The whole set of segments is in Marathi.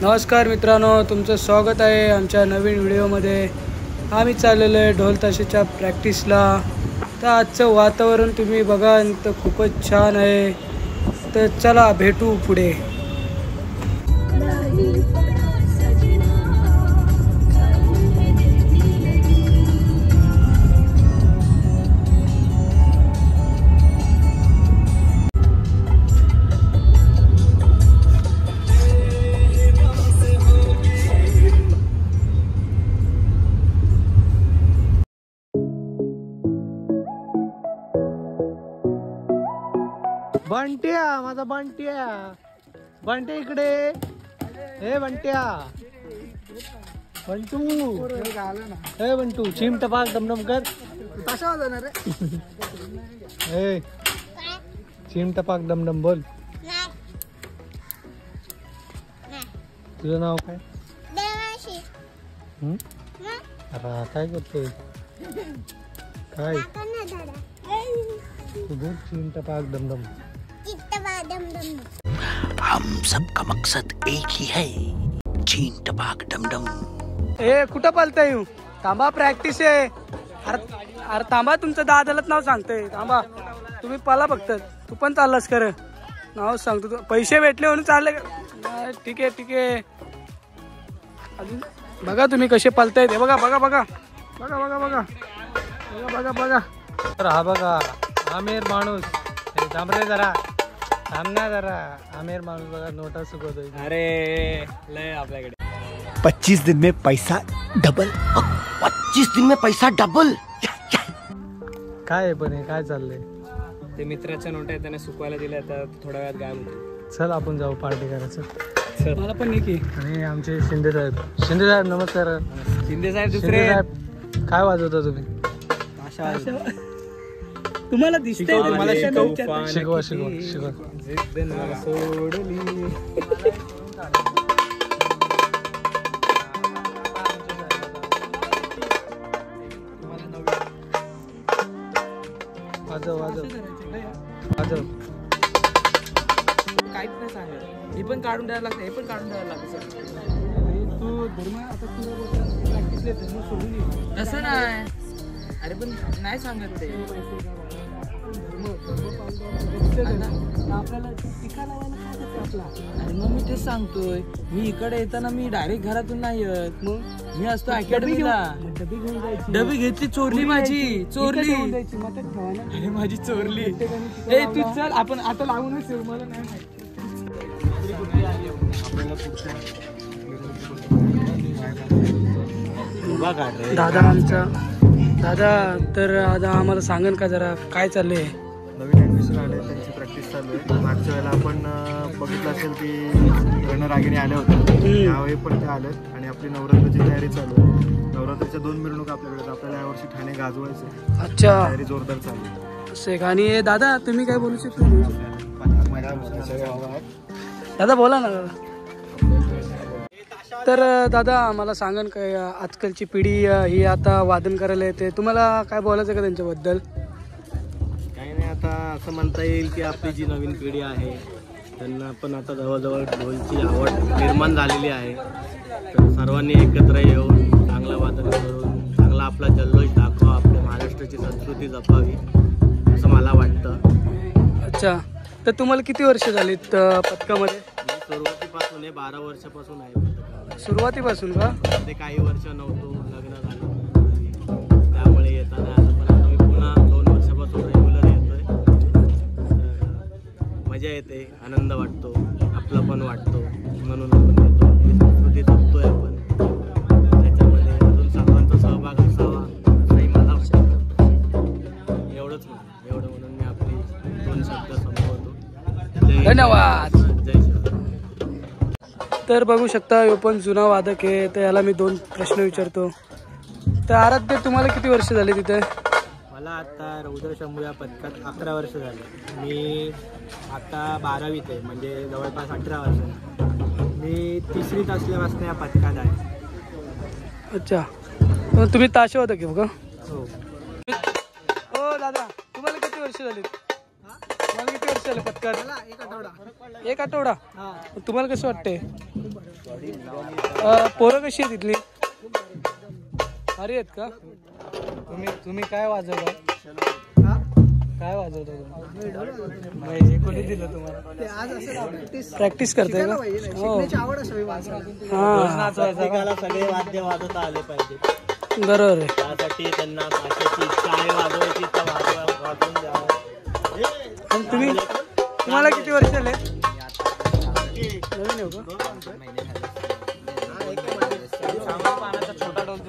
नमस्कार मित्रांनो, तुमचं स्वागत आहे आमच्या नवीन व्हिडिओमध्ये। आम्ही चाललेलो आहे ढोल ताशाच्या प्रॅक्टिसला। तर आजचं वातावरण तुम्ही बघा तर खूपच छान आहे। तर चला भेटू पुढे। बंट्या, माझा बंट्या, बंट्या इकडे। हे बंट्या, बंटू, हे बंटू, चिम टपाक दमदम कर। कसा जाणार रे? हे चिम टपाक दमदम बोल। तुझं नाव काय? अरे काय करतोय? काय तू बोल, चिम टपाक दमदम। हम सबका मकसद एक ही है, चीन टपाक डमडम। ए कुठं पालताय? थांबा, प्रॅक्टिस आहे। अरे थांबा, तुमचं दादालाच नाव सांगतोय। थांबा, तुम्ही पाला फक्त। तू पण चाललास कर, नाव सांगतो तू। पैसे भेटले म्हणून चालले का? ठीक आहे ठीक आहे। अजून बघा तुम्ही कसे पालताय ते। बघा बघा बघा बघा बघा बघा बघा बघा। तर हा बघा आमिर माणूस। थांब रे जरा, थांब ना जरा। आमिर माणूस बघा नोटा सुकवतोय। अरे लय आपल्याकडे 25 दिन में पैसा डबल। 25 दिन में पैसा डबल। काय आहे पण हे काय चाललंय? ते मित्राच्या नोटा त्याने सुकवायला दिल्या, तर थोड्या वेळात गायब होतो। चल आपण जाऊ पार्टी करायचं। मला पण नाही की। आणि आमचे शिंदे साहेब, शिंदे साहेब नमस्कार। शिंदे साहेब शिंदे दुसरे साहेब काय वाजवता तुम्ही? तुम्हाला दिसतंय? मला शिकवा शिकवा शिकवा। वाजव वाजव वाजव। काहीच नाही सांगत। हे पण काढून द्यायला लागतं, हे पण काढून द्यायला लागतं। तू धर्म आता तुला प्रॅक्टिसला धर्म सोडून ये। तसं नाही, अरे पण नाही सांगत ते। आपल्याला टिका लावायला काय करते आपला? अरे मग मी तेच सांगतोय, मी इकडे येताना मी डायरेक्ट घरातून नाही येत। मग मी असतो अकॅडमीला। डबी घेऊन जायची। डबी घेतली, चोरली माझी, चोरली। अरे माझी चोरली। ए तू चल, आपण आता लावूनच येऊ। मला नाही माहिती। दादा आमचा दादा, तर आता आम्हाला सांगन का जरा काय चाललंय? नवीन ॲडमिशन आले, त्यांची प्रॅक्टिस चालू आहे। मागच्या वेळेला आपण बघितलं असेल की रणरागिणी आल्या होत्या, यावेळी पण ते आलेत। आणि आपली नवरात्राची तयारी चालू आहे। नवरात्रीच्या 2 मिरवणूक आपल्याकडे, आपल्याला यावर्षी ठाणे गाजवायचं। अच्छा, तयारी जोरदार चालू आहे। असं आणि दादा तुम्ही काय बोलू शकता? दादा बोला ना दादा। तर दादा मला सांगन काय, आजकालची पिढी ही आता वादन करायला येते, तुम्हाला काय बोलायचं का त्यांच्याबद्दल? काही नाही, आता असं म्हणता येईल की आपली जी नवीन पिढी आहे त्यांना पण आता जवळजवळ ढोलची आवड निर्माण झालेली आहे। तर सर्वांनी एकत्र येऊन चांगलं वादन करून चांगला आपला जल्लोष दाखवा, आपल्या महाराष्ट्राची संस्कृती जपावी असं मला वाटतं। अच्छा, तर तुम्हाला किती वर्ष झालीत पथकामध्ये? मी सुरुवातीपासून 12 वर्षापासून आहे पथकामध्ये। सुरुवातीपासून का? मध्ये काही वर्ष नव्हतो, लग्न झालं त्यामुळे येताना आलं। पण आता मी पुन्हा 2 वर्षापासून रेग्युलर येतोय। मजा येते, आनंद वाटतो, आपलं पण वाटतो, म्हणून आपण येतो। आपली संस्कृती जपतोय आपण, त्याच्यामध्ये अजून सर्वांचा सहभाग असावा असंही मला वाटतं। एवढंच म्हणून मी आपली 2 शब्द संपवतो। धन्यवाद। जय श्रीराम। तर बघू शकता, यो पण जुना वादक आहे। तर याला मी 2 प्रश्न विचारतो। तर आराध्य, तुम्हाला किती वर्ष झाले तिथे? मला आता रौद्र शंभू या पथकात 11 वर्ष झाले। मी आता 12वीत आहे, म्हणजे जवळपास 18 वर्ष। मी 3रीत असल्यापासून या पथकात आहे। अच्छा, मग तुम्ही ताशे होता की बघा? हो हो दादा, तुम्हाला किती वर्ष झाली? मला किती वर्ष झाले पत्कार? एक आठवडा. तुम्हाला कसं वाटतंय? पोरं कशी आहे तिथली? अरे आहेत का? तुम्ही काय वाजवता? काय वाजवता तुम्ही? कोणी दिलं तुम्हाला? प्रॅक्टिस करताय का? हो. हा प्रत्येकाला सगळे वाद्य वाजवता आले पाहिजे. बरोबर आहे. त्यासाठी त्यांना भाषेची इच्छा आहे वाजवायची तर वाजवून द्यावं. आणि तुम्हाला किती वर्ष आले? नवीन आहे का?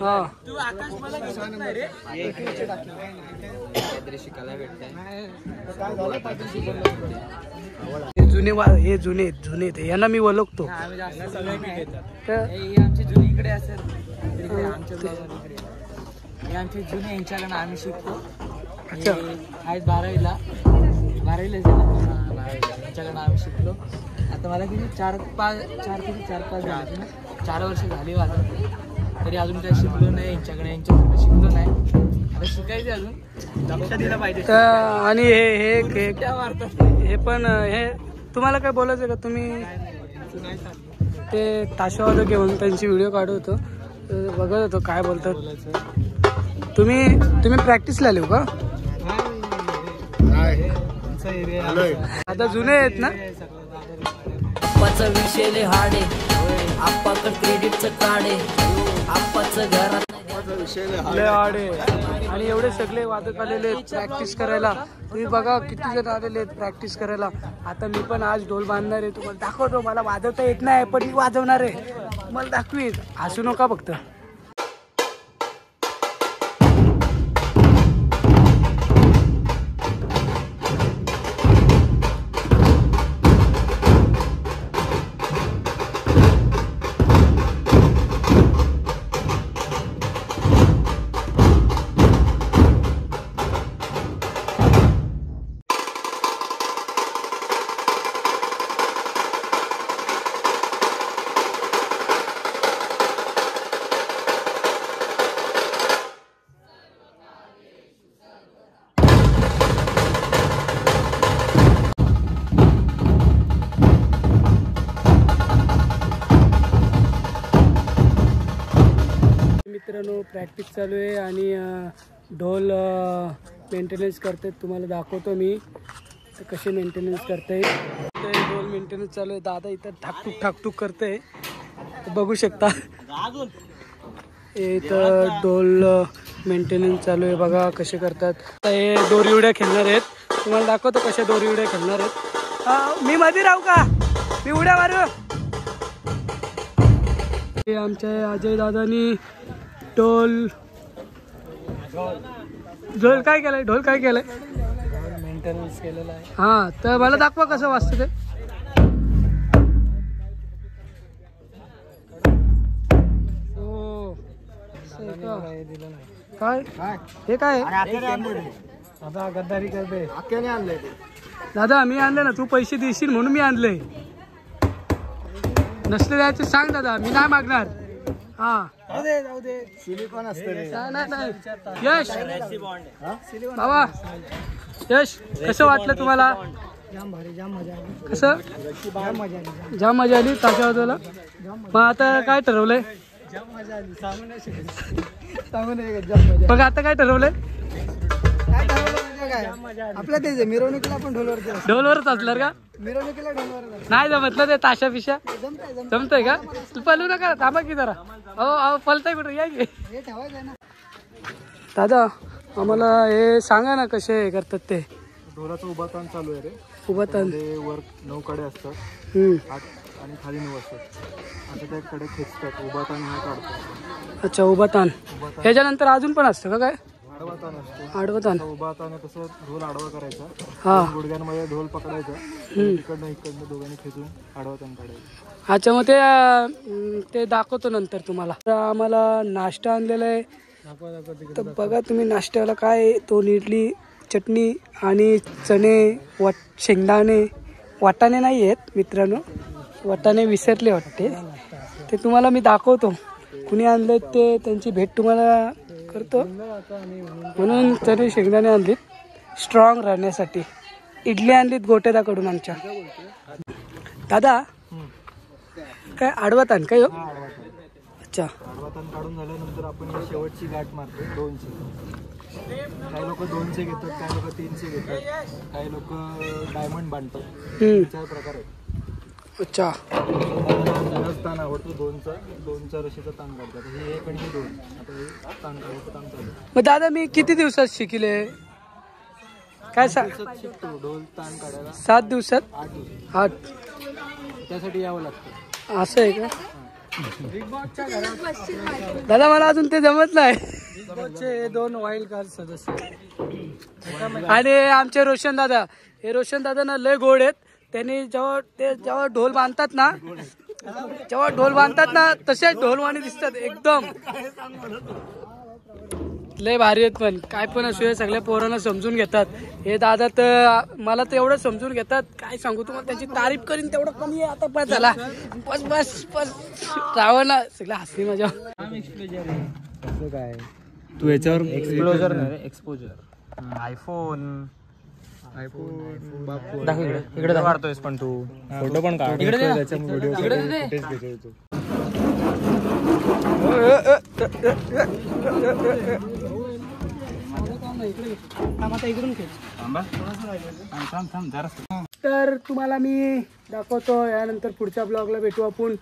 हा हे जुने आहेत यांना मी ओळखतो. आमची जुनी इकडे असेल, आमची जुनी यांच्याकडे आम्ही शिकतो. अच्छा. आहेत 12वीला यांच्याकडे आम्ही शिकलो. आता मला किती 4-5 झाले ना, 4 वर्ष झाली मला, तरी अजून काही शिकलो नाही यांच्याकडे शिकलो नाही. आता शिकायचं अजून, लक्ष दिलं पाहिजे. आणि हे पण हे तुम्हाला काय बोलायचं का? तुम्ही ते ताशावादक घेऊन त्यांची व्हिडिओ काढत होतो, बघत होतो काय बोलतात. तुम्ही प्रॅक्टिसला आले का? आता जुने आहेत ना? आप्पाचा विषय हाडे, आप्पाकडे क्रेडिटचं काढे, आप्पाचं घरात लय आडे. आणि एवढे सगळे वादक आलेले आहेत प्रॅक्टिस करायला. तुम्ही बघा किती जण आलेले आहेत प्रॅक्टिस करायला. आता मी पण आज ढोल बांधणार आहे, तुम्हाला दाखवतो. मला वाजवता येत नाही पण मी वाजवणार आहे, मला दाखवीत. हसू नका फक्त. मित्रांनो प्रॅक्टिस चालू आहे आणि ढोल मेंटेनन्स करतात. तुम्हाला दाखवतो मी कसे मेंटेनन्स करते. ढोल मेंटेनन्स चालू आहे. दादा इथं ठाकटूक करते, बघू शकता. इथं ढोल मेंटेनन्स चालू आहे, बघा कसे करतात. हे दोरी उड्या खेळणार आहेत, तुम्हाला दाखवतो कसे दोरी उड्या खेळणार आहेत. मी मध्ये राहू का? मी उड्या मारू. आमच्या अजय दादानी ढोल काय केलंय? ढोल काय केलंय? मेंटेनन्स केलेला आहे. हा, तर मला दाखवा कसं वाजतं ते. काय हे काय? आता गद्दारी करते. दादा मी आणले ना, तू पैसे देशील म्हणून मी आणले. नसले द्यायचे सांग दादा, मी नाही मागणार. हा सिलिकॉन असतं रे. नाही. यश बाबा, यश कसं वाटलं तुम्हाला? जाम भारी, जाम मजा आली. कसं? जाम मजा आली. ताशा वाजवायला. मग आता काय ठरवलंय? जाम मजा आली. सांगू नाही जाम मजा. बघा आता काय ठरवलंय? काय ठरवलं म्हणजे काय? आपल्या ते मिरवणुकीला पण ढोलवरच असणार का? मिरवणुकीला ढोलवर नाही जमतलं ते ताशा पिशा जमतंय का? तू पळू नका, थांबा की जरा. अहो पलताय कुठं, या की. दादा आम्हाला हे सांगा ना कसे करतात ते. ढोलाचं उभा ताण चालू आहे रे. उभा ताण वर 9 कडे असतात, 8 आणि खाली 9 असतात. आता त्या कडे खेचतात, उभा ताण हा काढतो. अच्छा, उभा ताण. ह्याच्यानंतर अजून पण असतं का काय? आडवा ताण असतो. आडवा ताण. उभा ताण तसं ढोल आडवा करायचा. हा, गुडघ्यांमध्ये ढोल पकडायचा, इकडनं दोघांनी खेचून आडवा ताण काढायचा. अच्छा, मग ते दाखवतो नंतर तुम्हाला. तर आम्हाला नाश्ता आणलेला आहे, तर बघा तुम्ही नाश्त्याला काय. 2 इडली, चटणी आणि चणे, शेंगदाणे. वाटाणे नाही आहेत मित्रांनो, वाटाणे विसरले वाटते. ते तुम्हाला मी दाखवतो कुणी आणले ते, त्यांची भेट तुम्हाला करतो. म्हणून चणे शेंगदाणे आणलीत स्ट्रॉंग राहण्यासाठी. इडली आणलीत गोटेदाकडून आमच्या. दादा काय आडवा ताण काय हो? अच्छा आडवातान काढून झाल्यानंतर आपण ही शेवटची गाठ मारतो 200. काही लोक 200 घेतात, काही लोक 300 घेतात, काही लोक डायमंड बांधतात. 4 प्रकार आहेत. अच्छा ताण आवडतो 2चा रशीचा ताण काढतात. हे 1 आणि हे 2. आता हे ताण काढायचं काम चालू आहे. मग दादा मी किती दिवसात शिकले काय शिकतो ढोल ताण काढायला 7 दिवसात 8 दिवस. 8 त्यासाठी यावं लागतं. असं आहे का दादा मला अजून ते जमत नाही. 2 वाईल्ड कार्ड सदस्य आणि आमचे रोशन दादा, हे रोशन दादा ना लय गोड आहेत. त्यांनी जेव्हा ढोल बांधतात ना तसे ढोलवाणी दिसतात एकदम. लय भारी आहेत पण काय पण असू दे सगळ्या पोरांना समजून घेतात. हे दादा तर मला तर एवढं समजून घेतात काय सांगू तुम्हाला. त्यांची तारीफ करीन तेवढं कमी आहे. आता बस झाला बस बस बस राहावं ना सगळं हसली माझ्या. काय तू याच्यावर एक्सप्लोजर एक्सपोजर आयफोन इकडे काढतोयस पण तू फोटो पण काढ. इकडे तर तुम्हाला मी दाखवतो यानंतर पुढच्या ब्लॉगला भेटू आपण.